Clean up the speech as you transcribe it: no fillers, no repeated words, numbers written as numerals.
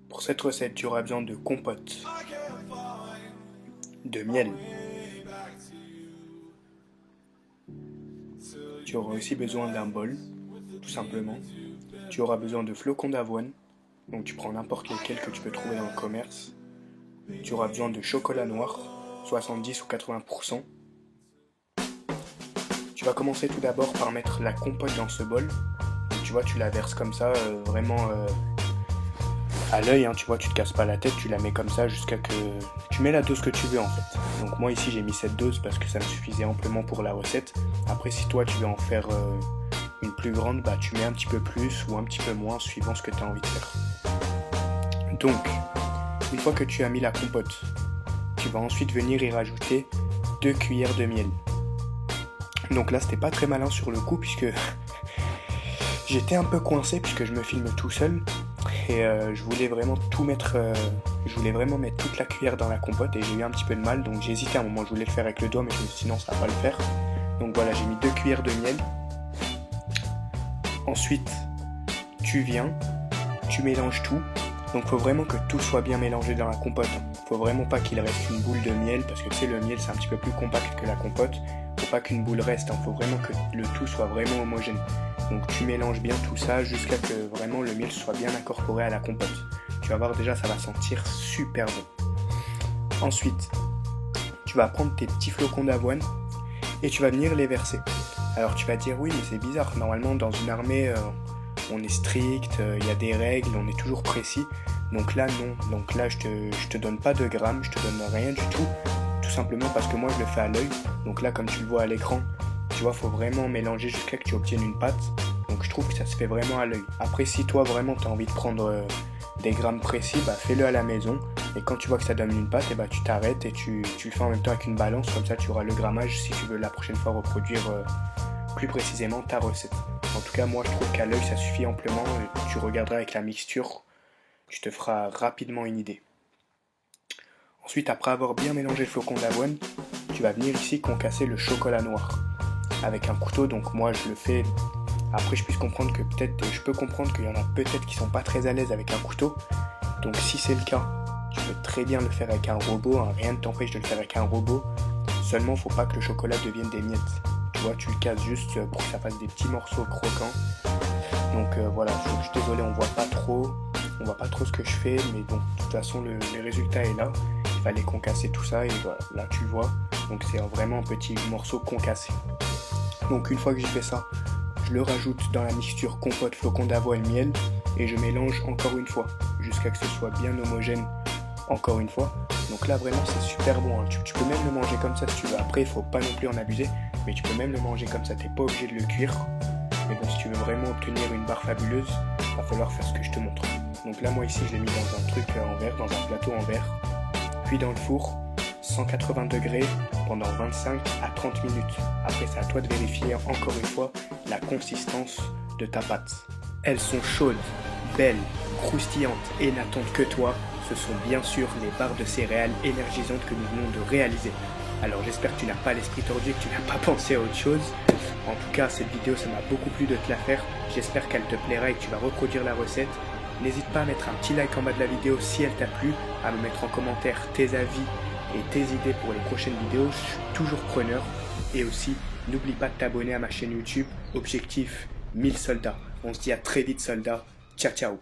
Pour cette recette, tu auras besoin de compote, de miel. Tu auras aussi besoin d'un bol, tout simplement. Tu auras besoin de flocons d'avoine, donc tu prends n'importe lesquels que tu peux trouver dans le commerce. Tu auras besoin de chocolat noir, 70 ou 80%. Tu vas commencer tout d'abord par mettre la compote dans ce bol. Donc, tu vois, tu la verses comme ça, vraiment à l'œil, hein, tu vois, tu te casses pas la tête, tu la mets comme ça jusqu'à que... Tu mets la dose que tu veux en fait. Donc moi ici j'ai mis cette dose parce que ça me suffisait amplement pour la recette. Après si toi tu veux en faire une plus grande, bah tu mets un petit peu plus ou un petit peu moins suivant ce que tu as envie de faire. Donc, une fois que tu as mis la compote, tu vas ensuite venir y rajouter 2 cuillères de miel. Donc là c'était pas très malin sur le coup puisque j'étais un peu coincé puisque je me filme tout seul. Et je voulais vraiment tout mettre, je voulais vraiment mettre toute la cuillère dans la compote et j'ai eu un petit peu de mal, donc j'ai hésité à un moment, je voulais le faire avec le doigt mais je me suis dit non ça va pas le faire. Donc voilà, j'ai mis 2 cuillères de miel. Ensuite, tu viens, tu mélanges tout, donc faut vraiment que tout soit bien mélangé dans la compote. Faut vraiment pas qu'il reste une boule de miel, parce que tu sais le miel c'est un petit peu plus compact que la compote. Faut pas qu'une boule reste, faut vraiment que le tout soit vraiment homogène. Donc tu mélanges bien tout ça jusqu'à que vraiment le miel soit bien incorporé à la compote. Tu vas voir déjà ça va sentir super bon. Ensuite, tu vas prendre tes petits flocons d'avoine et tu vas venir les verser. Alors tu vas dire oui mais c'est bizarre, normalement dans une armée on est strict, il y a des règles, on est toujours précis. Donc là non, donc là je te donne pas de grammes, je te donne rien du tout. Tout simplement parce que moi je le fais à l'œil. Donc là comme tu le vois à l'écran, tu vois, faut vraiment mélanger jusqu'à que tu obtiennes une pâte. Donc je trouve que ça se fait vraiment à l'œil. Après, si toi vraiment tu as envie de prendre des grammes précis, bah fais-le à la maison. Et quand tu vois que ça donne une pâte, et bah tu t'arrêtes et tu le fais en même temps avec une balance. Comme ça, tu auras le grammage si tu veux la prochaine fois reproduire plus précisément ta recette. En tout cas, moi je trouve qu'à l'œil ça suffit amplement. Tu regarderas avec la mixture, tu te feras rapidement une idée. Ensuite, après avoir bien mélangé le flocon d'avoine, tu vas venir ici concasser le chocolat noir avec un couteau. Donc moi je le fais, après je peux comprendre qu'il y en a peut-être qui sont pas très à l'aise avec un couteau. Donc si c'est le cas, tu peux très bien le faire avec un robot, hein. Rien ne t'empêche de le faire avec un robot. Seulement faut pas que le chocolat devienne des miettes. Tu vois, tu le casses juste pour que ça fasse des petits morceaux croquants. Donc voilà, je suis désolé, on voit pas trop ce que je fais, mais bon, de toute façon le résultat est là. Il fallait concasser tout ça et voilà, là tu vois. Donc c'est vraiment un petit morceau concassé. Donc une fois que j'ai fait ça, je le rajoute dans la mixture compote, flocon d'avoine et miel et je mélange encore une fois jusqu'à que ce soit bien homogène encore une fois. Donc là vraiment c'est super bon, hein. Tu peux même le manger comme ça si tu veux. Après il faut pas non plus en abuser, mais tu peux même le manger comme ça, t'es pas obligé de le cuire. Mais bon, si tu veux vraiment obtenir une barre fabuleuse, il va falloir faire ce que je te montre. Donc là moi ici je l'ai mis dans un truc en verre, dans un plateau en verre, puis dans le four 180 degrés pendant 25 à 30 minutes. Après c'est à toi de vérifier encore une fois la consistance de ta pâte. Elles sont chaudes, belles, croustillantes et n'attendent que toi. Ce sont bien sûr les barres de céréales énergisantes que nous venons de réaliser. Alors j'espère que tu n'as pas l'esprit tordu et que tu n'as pas pensé à autre chose. En tout cas cette vidéo ça m'a beaucoup plu de te la faire. J'espère qu'elle te plaira et que tu vas reproduire la recette. N'hésite pas à mettre un petit like en bas de la vidéo si elle t'a plu, à me mettre en commentaire tes avis et tes idées pour les prochaines vidéos, je suis toujours preneur. Et aussi, n'oublie pas de t'abonner à ma chaîne YouTube, objectif 1000 soldats. On se dit à très vite soldats, ciao ciao.